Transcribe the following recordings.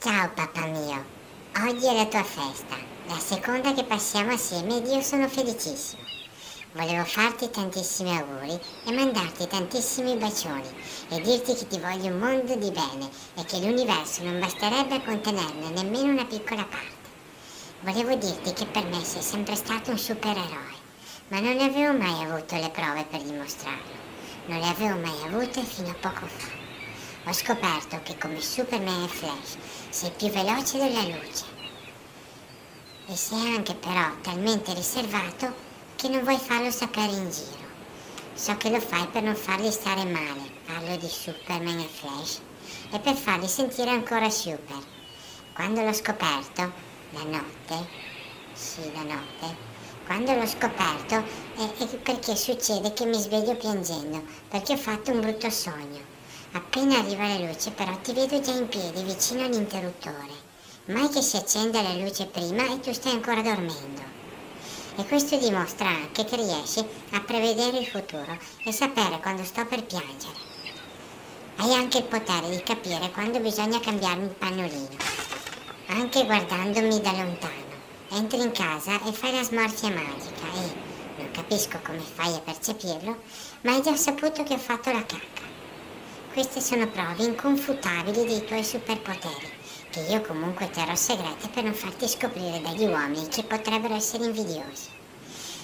Ciao papà mio, oggi è la tua festa, la seconda che passiamo assieme ed io sono felicissimo. Volevo farti tantissimi auguri e mandarti tantissimi bacioni e dirti che ti voglio un mondo di bene e che l'universo non basterebbe a contenerne nemmeno una piccola parte. Volevo dirti che per me sei sempre stato un supereroe, ma non ne avevo mai avuto le prove per dimostrarlo. Non le avevo mai avute fino a poco fa. Ho scoperto che come Superman e Flash sei più veloce della luce e sei anche però talmente riservato che non vuoi farlo sapere in giro. So che lo fai per non farli stare male, parlo di Superman e Flash, e per farli sentire ancora super. Quando l'ho scoperto, la notte, quando l'ho scoperto è perché succede che mi sveglio piangendo, perché ho fatto un brutto sogno. Appena arriva la luce però ti vedo già in piedi vicino all'interruttore. Mai che si accenda la luce prima e tu stai ancora dormendo. E questo dimostra anche che riesci a prevedere il futuro e sapere quando sto per piangere. Hai anche il potere di capire quando bisogna cambiarmi il pannolino, anche guardandomi da lontano. Entri in casa e fai la smorfia magica e, non capisco come fai a percepirlo, ma hai già saputo che ho fatto la cacca. Queste sono prove inconfutabili dei tuoi superpoteri, che io comunque terrò segrete per non farti scoprire dagli uomini che potrebbero essere invidiosi.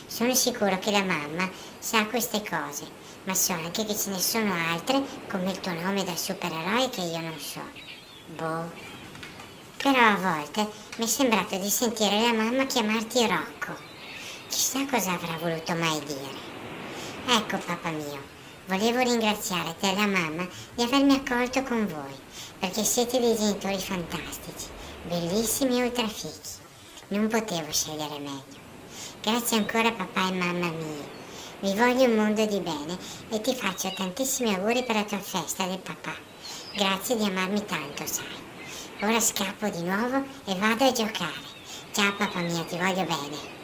Sono sicuro che la mamma sa queste cose, ma so anche che ce ne sono altre, come il tuo nome da supereroe che io non so. Boh. Però a volte mi è sembrato di sentire la mamma chiamarti Rocco. Chissà cosa avrà voluto mai dire. Ecco papà mio. Volevo ringraziare te e la mamma di avermi accolto con voi, perché siete dei genitori fantastici, bellissimi e ultrafichi. Non potevo scegliere meglio. Grazie ancora papà e mamma mia. Vi voglio un mondo di bene e ti faccio tantissimi auguri per la tua festa del papà. Grazie di amarmi tanto, sai. Ora scappo di nuovo e vado a giocare. Ciao papà mio, ti voglio bene.